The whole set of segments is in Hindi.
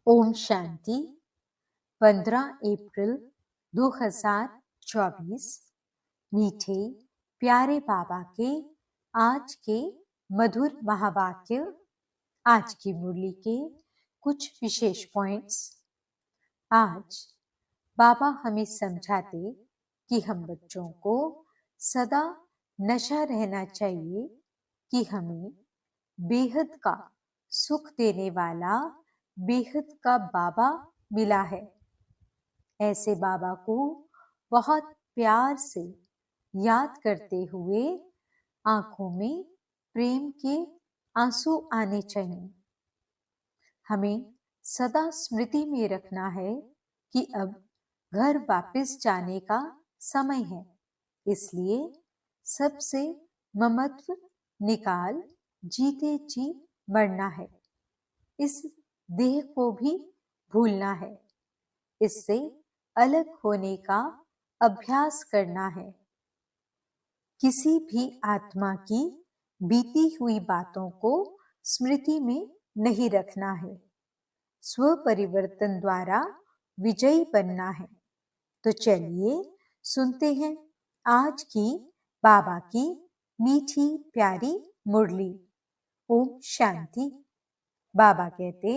ओम शांति। 15 अप्रैल 2024। मीठे प्यारे बाबा के आज के मधुर महावाक्य। आज की मुरली के कुछ विशेष पॉइंट्स। आज बाबा हमें समझाते कि हम बच्चों को सदा नशा रहना चाहिए कि हमें बेहद का सुख देने वाला बेहद का बाबा मिला है। ऐसे बाबा को बहुत प्यार से याद करते हुए आंखों में प्रेम के आंसू आने चाहिए। हमें सदा स्मृति में रखना है कि अब घर वापस जाने का समय है, इसलिए सबसे ममत्व निकाल जीते जी मरना है। इस देह को भी भूलना है, इससे अलग होने का अभ्यास करना है। किसी भी आत्मा की बीती हुई बातों को स्मृति में नहीं रखना है। स्व परिवर्तन द्वारा विजयी बनना है। तो चलिए सुनते हैं आज की बाबा की मीठी प्यारी मुरली। ओम शांति। बाबा कहते,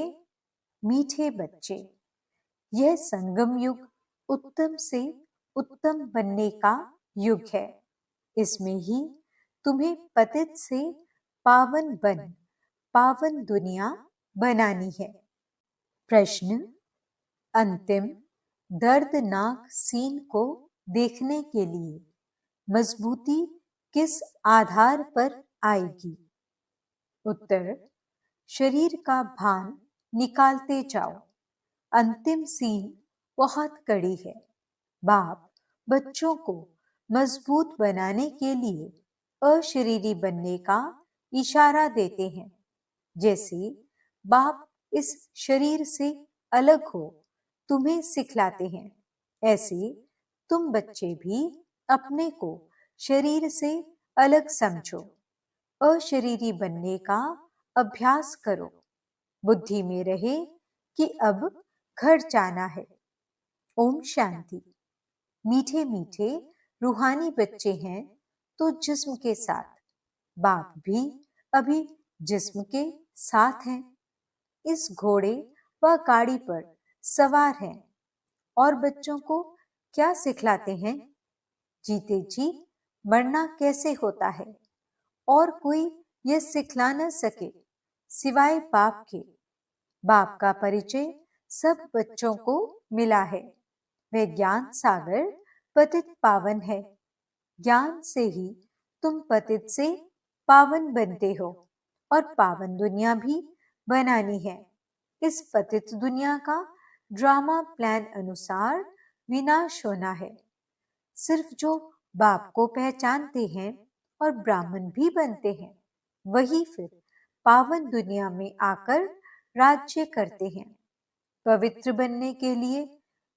मीठे बच्चे, यह संगम युग उत्तम से उत्तम बनने का युग है। इसमें ही तुम्हें पतित से पावन बन पावन दुनिया बनानी है। प्रश्न: अंतिम दर्दनाक सीन को देखने के लिए मजबूती किस आधार पर आएगी? उत्तर: शरीर का भान निकालते जाओ। अंतिम सीन बहुत कड़ी है। बाप बच्चों को मजबूत बनाने के लिए अशरीरी बनने का इशारा देते हैं। जैसे बाप इस शरीर से अलग हो तुम्हें सिखलाते हैं, ऐसे तुम बच्चे भी अपने को शरीर से अलग समझो। अशरीरी बनने का अभ्यास करो। बुद्धि में रहे कि अब घर जाना है। ओम शांति। मीठे मीठे रूहानी बच्चे हैं तो जिस्म के साथ, बाप भी अभी जिस्म के साथ हैं। इस घोड़े व गाड़ी पर सवार हैं और बच्चों को क्या सिखलाते हैं? जीते जी मरना कैसे होता है, और कोई यह सिखला न सके सिवाय बाप के। बाप का परिचय सब बच्चों को मिला है। वह ज्ञान सागर पतित पावन है। ज्ञान से ही तुम पतित से पावन बनते हो और पावन दुनिया भी बनानी है। इस पतित दुनिया का ड्रामा प्लान अनुसार विनाश होना है। सिर्फ जो बाप को पहचानते हैं और ब्राह्मण भी बनते हैं, वही फिर पावन दुनिया में आकर राज्य करते हैं। पवित्र बनने के लिए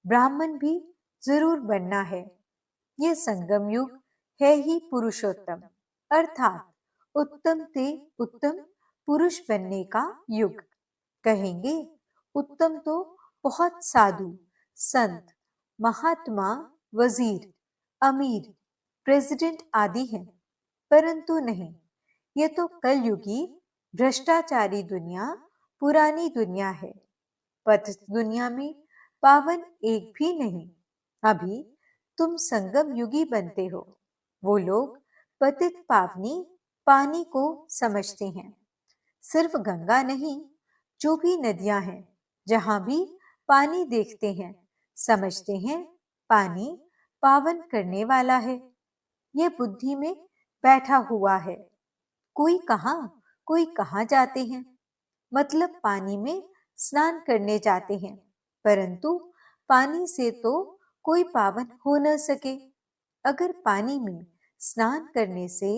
ब्राह्मण भी जरूर बनना है। ये संगम युग है ही पुरुषोत्तम, अर्थात उत्तम ते उत्तम पुरुष बनने का युग। कहेंगे उत्तम तो बहुत साधु, संत, महात्मा, वजीर, अमीर, प्रेसिडेंट आदि हैं, परंतु नहीं, ये तो कलयुगी भ्रष्टाचारी दुनिया, पुरानी दुनिया है। पतित दुनिया में पावन एक भी नहीं। अभी तुम संगम युगी बनते हो। वो लोग पतित पावनी पानी को समझते हैं। सिर्फ गंगा नहीं, जो भी नदियां हैं, जहां भी पानी देखते हैं, समझते हैं पानी पावन करने वाला है। यह बुद्धि में बैठा हुआ है। कोई कहाँ जाते हैं, मतलब पानी में स्नान करने जाते हैं, परंतु पानी से तो कोई पावन हो न सके। अगर पानी में स्नान करने से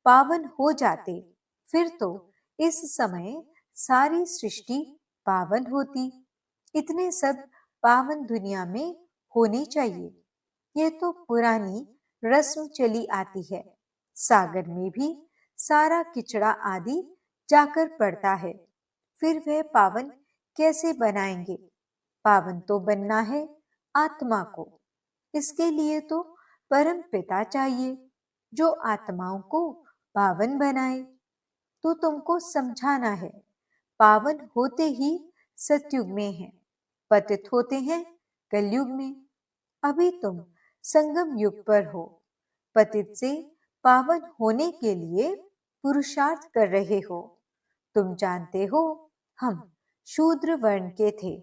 पावन हो जाते, फिर तो इस समय सारी सृष्टि पावन होती। इतने सब पावन दुनिया में होने चाहिए। यह तो पुरानी रस्म चली आती है। सागर में भी सारा किचड़ा आदि जाकर पड़ता है, फिर वह पावन कैसे बनाएंगे? पावन तो बनना है आत्मा को। इसके लिए तो परम पिता चाहिए जो आत्माओं को पावन बनाए। तो तुमको समझाना है, पावन होते ही सतयुग में हैं, पतित होते हैं कलयुग में। अभी तुम संगम युग पर हो। पतित से पावन होने के लिए पुरुषार्थ कर रहे हो। तुम जानते हो हम शूद्र वर्ण के थे,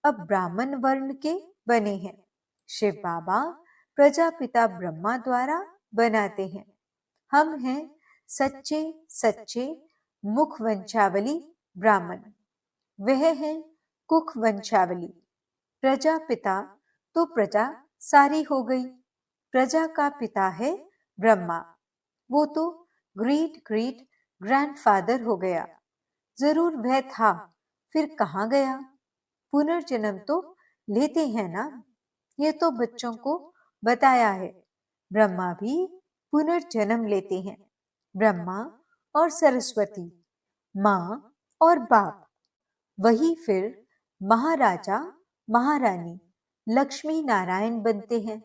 अब ब्राह्मण वर्ण के बने हैं। शिव बाबा प्रजापिता ब्रह्मा द्वारा बनाते हैं। हम हैं सच्चे सच्चे मुख वंशावली ब्राह्मण, वह है कुख वंशावली। प्रजापिता तो प्रजा सारी हो गई। प्रजा का पिता है ब्रह्मा, वो तो ग्रेट ग्रेट ग्रैंडफादर हो गया। जरूर वह था, फिर कहाँ गया? पुनर्जन्म तो लेते हैं ना, ये तो बच्चों को बताया है। ब्रह्मा भी पुनर्जन्म लेते हैं। ब्रह्मा और सरस्वती, माँ और बाप, वही फिर महाराजा महारानी लक्ष्मी नारायण बनते हैं,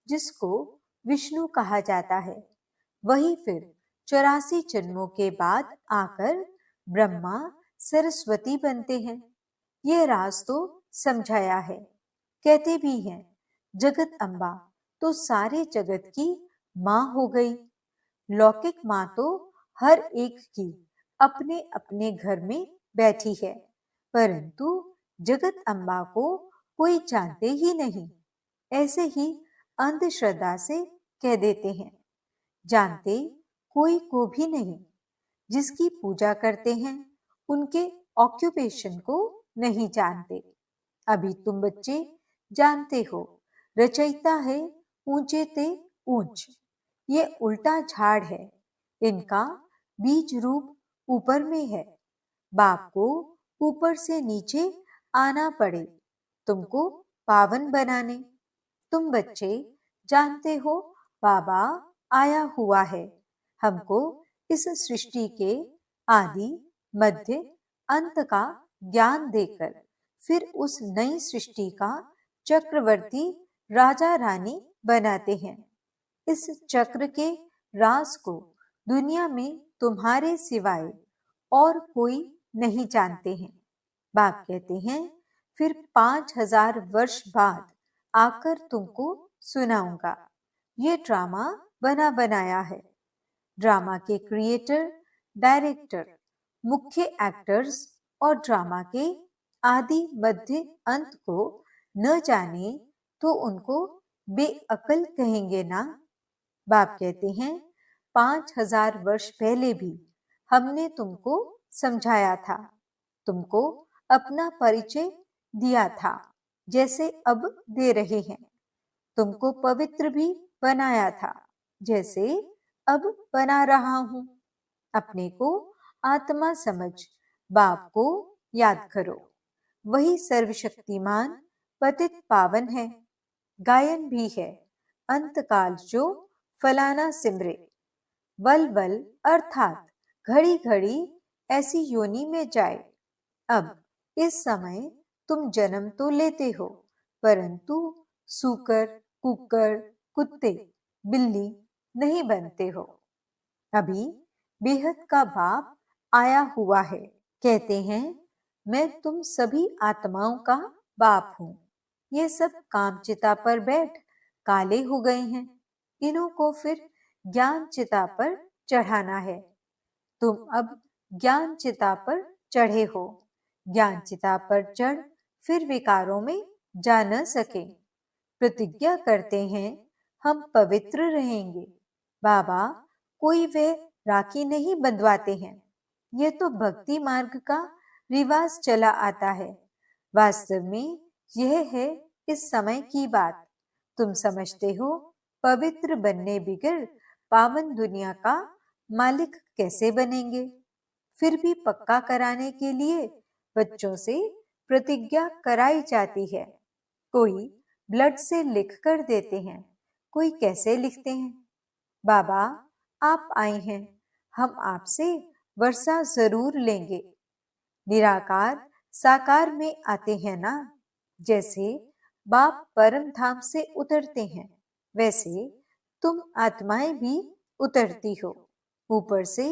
जिसको विष्णु कहा जाता है। वही फिर 84 जन्मों के बाद आकर ब्रह्मा सरस्वती बनते हैं। ये राज तो समझाया है। कहते भी हैं जगत अम्बा तो सारे जगत की माँ हो गई। लौकिक माँ तो हर एक की अपने अपने घर में बैठी है, परंतु जगत अम्बा को कोई जानते ही नहीं। ऐसे ही अंधश्रद्धा से कह देते हैं, जानते कोई को भी नहीं। जिसकी पूजा करते हैं उनके ऑक्यूपेशन को नहीं जानते। अभी तुम बच्चे जानते हो, रचयिता है ऊंचे ते ऊंच। ये उल्टा झाड़ है, इनका बीज रूप ऊपर में है। बाप को ऊपर से नीचे आना पड़े तुमको पावन बनाने। तुम बच्चे जानते हो बाबा आया हुआ है हमको इस सृष्टि के आदि मध्य अंत का ज्ञान देकर फिर उस नई सृष्टि का चक्रवर्ती राजा रानी बनाते हैं। इस चक्र के राज को दुनिया में तुम्हारे सिवाय और कोई नहीं जानते हैं। बाप कहते हैं फिर 5000 वर्ष बाद आकर तुमको सुनाऊंगा। ये ड्रामा बना बनाया है। ड्रामा के क्रिएटर, डायरेक्टर, मुख्य एक्टर्स और ड्रामा के आदि मध्य अंत को न जाने तो उनको बेअकल कहेंगे ना। बाप कहते हैं 5000 वर्ष पहले भी हमने तुमको समझाया था, तुमको अपना परिचय दिया था, जैसे अब दे रहे हैं। तुमको पवित्र भी बनाया था, जैसे अब बना रहा हूं। अपने को आत्मा समझ बाप को याद करो। वही सर्वशक्तिमान पतित पावन है। गायन भी है अंतकाल जो फलाना सिमरे। वल वल अर्थात घड़ी घड़ी ऐसी योनि में जाए। अब इस समय तुम जन्म तो लेते हो, परंतु सूकर, कुकर, कुत्ते, बिल्ली नहीं बनते हो। अभी बेहद का बाप आया हुआ है। कहते हैं मैं तुम सभी आत्माओं का बाप हूँ। ये सब कामचिता पर बैठ काले हो गए हैं, इन्हों को फिर ज्ञान चिता पर चढ़ाना है। तुम अब ज्ञान चिता पर चढ़े हो। ज्ञान चिता पर चढ़ फिर विकारों में जा न सके। प्रतिज्ञा करते हैं हम पवित्र रहेंगे। बाबा कोई वे राखी नहीं बंधवाते हैं। यह तो भक्ति मार्ग का रिवाज चला आता है। वास्तव में यह है इस समय की बात। तुम समझते हो पवित्र बनने बिगर पावन दुनिया का मालिक कैसे बनेंगे? फिर भी पक्का कराने के लिए बच्चों से प्रतिज्ञा कराई जाती है। कोई ब्लड से लिख कर देते हैं, कोई कैसे लिखते हैं। बाबा आप आए हैं, हम आपसे वर्षा जरूर लेंगे। निराकार साकार में आते हैं ना। जैसे बाप परम धाम से उतरते हैं, वैसे तुम आत्माएं भी उतरती हो, ऊपर से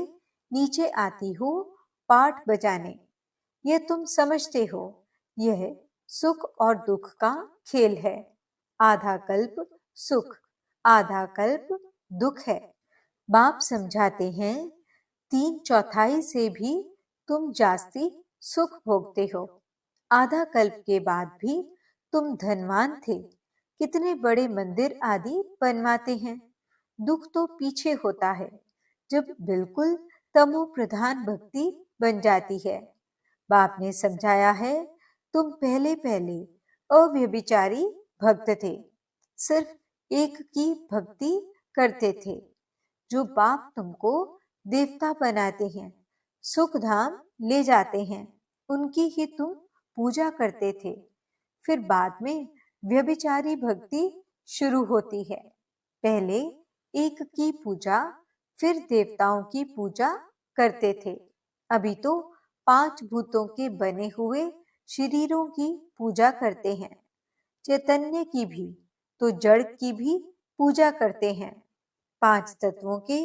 नीचे आती हो पाठ बजाने। यह तुम समझते हो, यह सुख और दुख का खेल है। आधा कल्प सुख, आधा कल्प दुख है। बाप समझाते हैं, 3/4 से भी तुम जास्ती सुख भोगते हो। आधा कल्प के बाद भी तुम धनवान थे, कितने बड़े मंदिर आदि बनवाते हैं। दुख तो पीछे होता है, जब बिल्कुल तमो प्रधान भक्ति बन जाती है। बाप ने समझाया है, तुम पहले पहले अव्यभिचारी भक्त थे, सिर्फ एक की भक्ति करते थे। जो बाप तुमको देवता बनाते हैं, सुख धाम ले जाते हैं, उनकी ही तुम पूजा करते थे। फिर बाद में व्यभिचारी भक्ति शुरू होती है। पहले एक की पूजा, फिर देवताओं की पूजा करते थे। अभी तो 5 भूतों के बने हुए शरीरों की पूजा करते हैं। चैतन्य की भी तो जड़ की भी पूजा करते हैं। 5 तत्वों के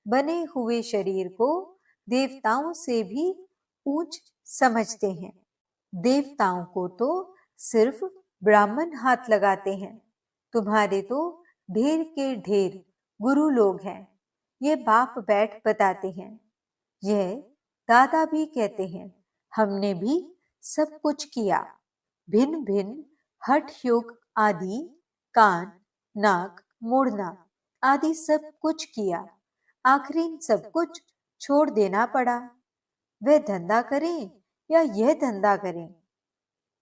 बने हुए शरीर को देवताओं से भी ऊंच समझते हैं। देवताओं को तो सिर्फ ब्राह्मण हाथ लगाते हैं। तुम्हारे तो ढेर के ढेर गुरु लोग हैं। ये बाप बैठ बताते हैं। यह दादा भी कहते हैं, हमने भी सब कुछ किया। भिन्न भिन्न हठ योग आदि, कान नाक मोड़ना आदि सब कुछ किया। आखिरी सब कुछ छोड़ देना पड़ा। वह धंधा करें या यह धंधा करें।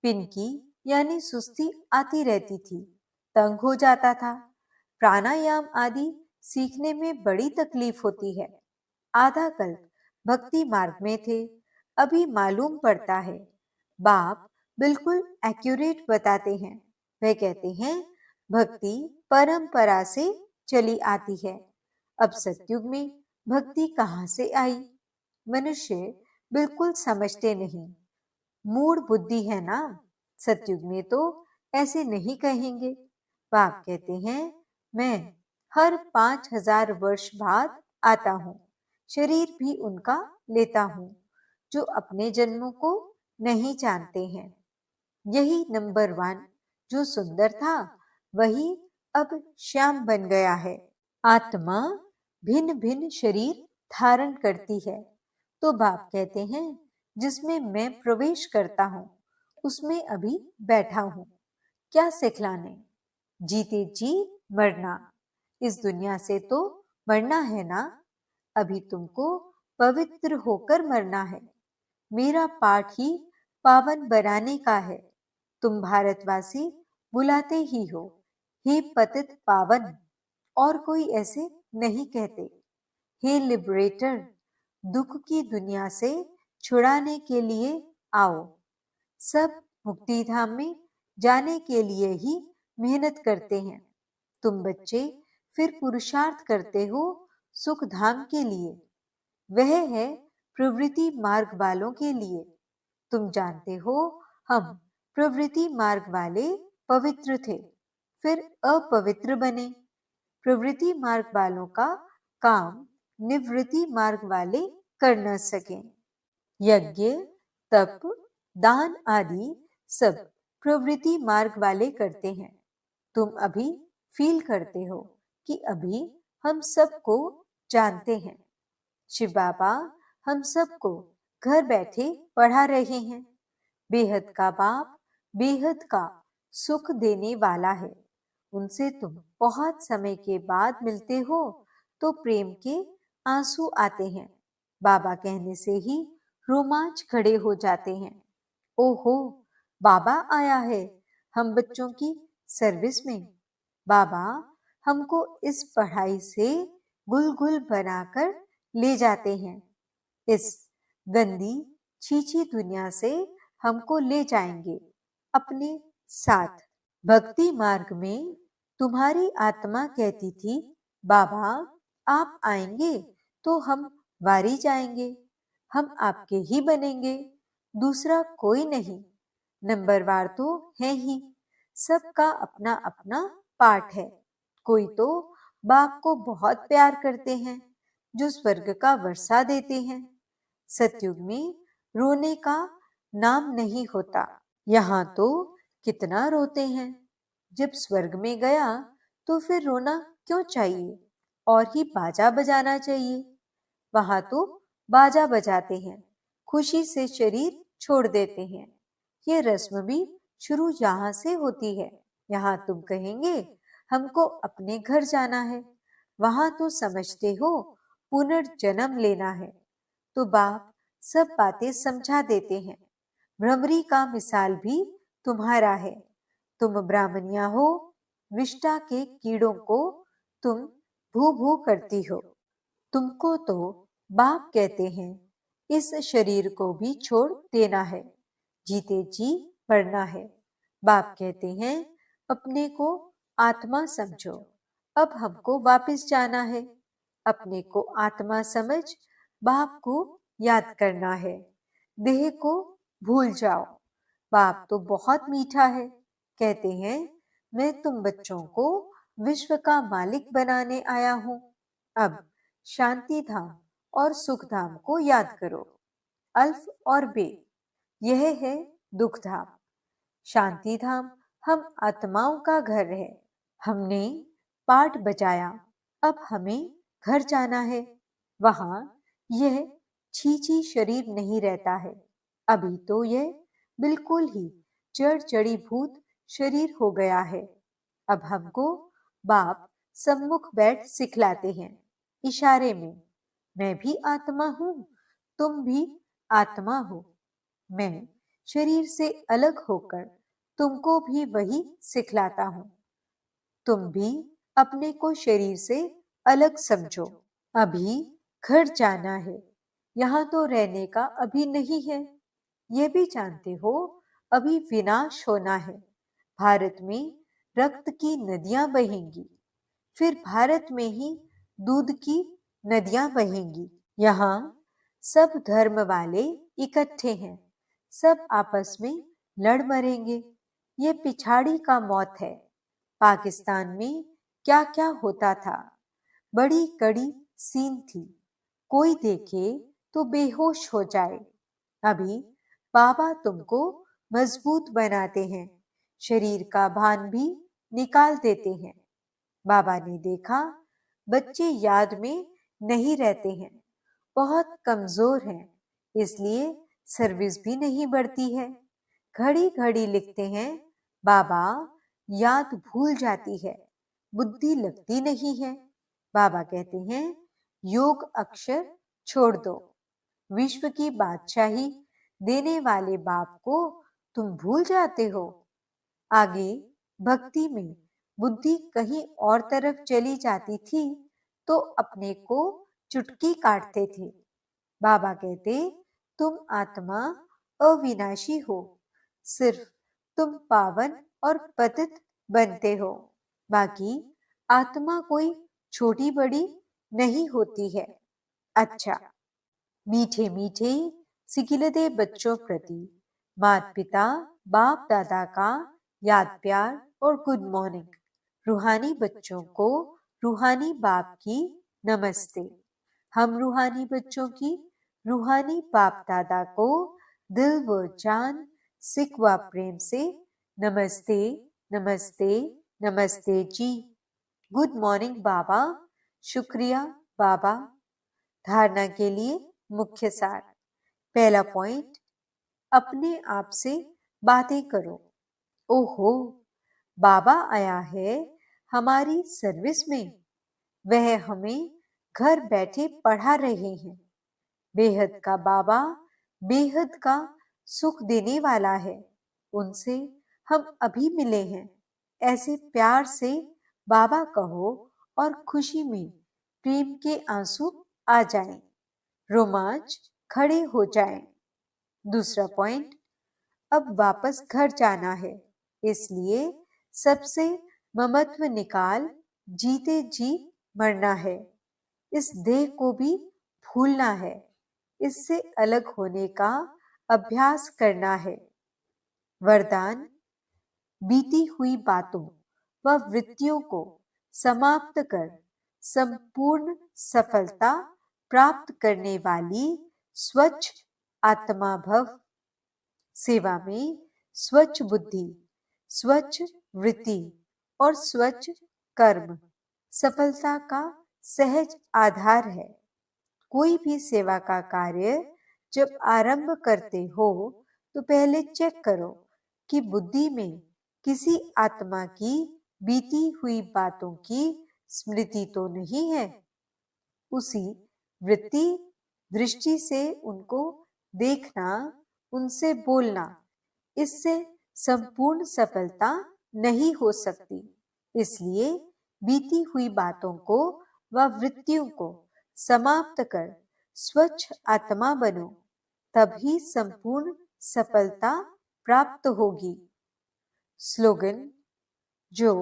पिनकी यानी सुस्ती आती रहती थी, तंग हो जाता था। प्राणायाम आदि सीखने में बड़ी तकलीफ होती है। आधा कल्प भक्ति मार्ग में थे, अभी मालूम पड़ता है। बाप बिल्कुल एक्यूरेट बताते हैं। वे कहते हैं, भक्ति परंपरा से चली आती है। अब सतयुग में भक्ति कहाँ से आई? मनुष्य बिल्कुल समझते नहीं। मूड बुद्धि है ना। सतयुग में तो ऐसे नहीं कहेंगे। बाप कहते हैं, मैं हर 5000 वर्ष बाद आता हूँ, शरीर भी उनका लेता हूँ जो अपने जन्मों को नहीं जानते हैं। यही नंबर 1 जो सुंदर था, वही अब श्याम बन गया है। आत्मा भिन्न भिन्न शरीर धारण करती है, तो बाप कहते हैं, जिसमें मैं प्रवेश करता हूँ उसमें अभी बैठा हूँ। क्या सिखलाने? जीते जी मरना। इस दुनिया से तो मरना है ना। अभी तुमको पवित्र होकर मरना है। मेरा पाठ ही पावन बनाने का है। तुम भारतवासी बुलाते ही हो, हे पतित पावन, और कोई ऐसे नहीं कहते। हे लिबरेटर, दुख की दुनिया से छुड़ाने के लिए आओ। सब मुक्ति धाम में जाने के लिए ही मेहनत करते हैं। तुम बच्चे फिर पुरुषार्थ करते हो सुख धाम के लिए। वह है प्रवृत्ति मार्ग वालों के लिए। तुम जानते हो, हम प्रवृत्ति मार्ग वाले पवित्र थे, फिर अपवित्र बने। प्रवृत्ति मार्ग वालों का काम निवृत्ति मार्ग वाले कर न सके। यज्ञ तप दान आदि सब प्रवृत्ति मार्ग वाले करते हैं। तुम अभी फील करते हो कि अभी हम सबको जानते हैं। शिव बाबा हम सबको घर बैठे पढ़ा रहे हैं। बेहद का बाप बेहद का सुख देने वाला है। उनसे तुम बहुत समय के बाद मिलते हो तो प्रेम के आंसू आते हैं। बाबा कहने से ही रोमांच खड़े हो जाते हैं। ओहो, बाबा आया है हम बच्चों की सर्विस में। बाबा हमको इस पढ़ाई से गुलगुल बनाकर ले जाते हैं। इस गंदी छीछी दुनिया से हमको ले जाएंगे अपने साथ। भक्ति मार्ग में तुम्हारी आत्मा कहती थी, बाबा आप आएंगे तो हम वारी जाएंगे, हम आपके ही बनेंगे। दूसरा कोई नहीं, नंबरवार तो है ही। सबका अपना अपना पाठ है। कोई तो बाप को बहुत प्यार करते हैं, जो स्वर्ग का वर्षा देते हैं। सतयुग में रोने का नाम नहीं होता। यहाँ तो कितना रोते हैं। जब स्वर्ग में गया तो फिर रोना क्यों चाहिए, और ही बाजा बजाना चाहिए। वहां तो बाजा बजाते हैं, खुशी से शरीर छोड़ देते हैं। ये रस्म भी शुरू यहाँ से होती है। यहाँ तुम कहेंगे हमको अपने घर जाना है, वहां तो समझते हो पुनर्जन्म लेना है। तो बाप सब बातें समझा देते हैं। भ्रमरी का मिसाल भी तुम्हारा है। तुम ब्राह्मणिया हो, विष्टा के कीड़ों को तुम भू भू करती हो। तुमको तो बाप कहते हैं इस शरीर को भी छोड़ देना है, जीते जी मरना है। बाप कहते हैं अपने को आत्मा समझो, अब हमको वापस जाना है। अपने को आत्मा समझ बाप को याद करना है। देह को भूल जाओ। बाप तो बहुत मीठा है, कहते हैं मैं तुम बच्चों को विश्व का मालिक बनाने आया हूँ। अब शांति धाम और सुख धाम को याद करो। अल्फ और बे, यह है दुख धाम। शांति धाम हम आत्माओं का घर है। हमने पाठ बजाया, अब हमें घर जाना है। वहां यह छीछी शरीर नहीं रहता है। अभी तो यह बिल्कुल ही जड़ जड़ी भूत शरीर हो गया है। अब हमको बाप सम्मुख बैठ सिखलाते हैं, इशारे में। मैं भी आत्मा हूँ, तुम भी आत्मा हो। मैं शरीर से अलग होकर तुमको भी वही सिखलाता हूँ। तुम भी अपने को शरीर से अलग समझो। अभी घर जाना है, यहाँ तो रहने का अभी नहीं है। ये भी जानते हो अभी विनाश होना है। भारत में रक्त की नदियां बहेंगी, फिर भारत में ही दूध की नदियां बहेंगी। यहाँ सब धर्म वाले इकट्ठे हैं, सब आपस में लड़ मरेंगे। ये पिछाड़ी का मौत है। पाकिस्तान में क्या क्या होता था, बड़ी कड़ी सीन थी। कोई देखे तो बेहोश हो जाए। अभी बाबा तुमको मजबूत बनाते हैं, शरीर का भान भी निकाल देते हैं। बाबा ने देखा बच्चे याद में नहीं रहते हैं, बहुत कमजोर हैं, इसलिए सर्विस भी नहीं बढ़ती है। घड़ी घड़ी लिखते हैं, बाबा याद भूल जाती है, बुद्धि लगती नहीं है। बाबा कहते हैं योग अक्षर छोड़ दो। विश्व की बादशाही देने वाले बाप को तुम भूल जाते हो। आगे भक्ति में बुद्धि कहीं और तरफ चली जाती थी तो अपने को चुटकी काटते थे। बाबा कहते तुम आत्मा अविनाशी हो, सिर्फ तुम पावन और पतित बनते हो। बाकी आत्मा कोई छोटी बड़ी नहीं होती है। अच्छा, मीठे मीठे सिकिलदे बच्चों प्रति माता पिता बाप दादा का याद प्यार और गुड मॉर्निंग। रूहानी बच्चों को रूहानी बाप की नमस्ते। हम रूहानी बच्चों की रूहानी बाप दादा को दिल व जान सिक व प्रेम से नमस्ते नमस्ते नमस्ते जी। गुड मॉर्निंग बाबा। शुक्रिया बाबा। धारणा के लिए मुख्य सार। पहला पॉइंट, अपने आप से बातें करो। ओहो, बाबा आया है हमारी सर्विस में। वह हमें घर बैठे पढ़ा रहे हैं। बेहद का बाबा बेहद का सुख देने वाला है। उनसे हम अभी मिले हैं। ऐसे प्यार से बाबा कहो और खुशी में प्रेम के आंसू आ जाएं, रोमांच खड़े हो जाएं। दूसरा पॉइंट, अब वापस घर जाना है, इसलिए सबसे ममत्व निकाल जीते जी मरना है। इस देह को भी भूलना है। इससे अलग होने का अभ्यास करना है। वरदान: बीती हुई बातों व वृत्तियों को समाप्त कर संपूर्ण सफलता प्राप्त करने वाली स्वच्छ आत्मा भव। सेवा में स्वच्छ बुद्धि, स्वच्छ वृत्ति और स्वच्छ कर्म सफलता का सहज आधार है। कोई भी सेवा का कार्य जब आरंभ करते हो तो पहले चेक करो कि बुद्धि में किसी आत्मा की बीती हुई बातों की स्मृति तो नहीं है। उसी वृत्ति दृष्टि से उनको देखना, उनसे बोलना, इससे संपूर्ण सफलता नहीं हो सकती। इसलिए बीती हुई बातों को व वृत्तियों को समाप्त कर स्वच्छ आत्मा बनो, तभी संपूर्ण सफलता प्राप्त होगी। स्लोगन: जो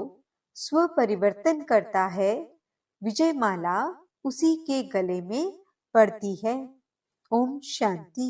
स्व परिवर्तन करता है, विजय माला उसी के गले में पड़ती है। ओम शांति।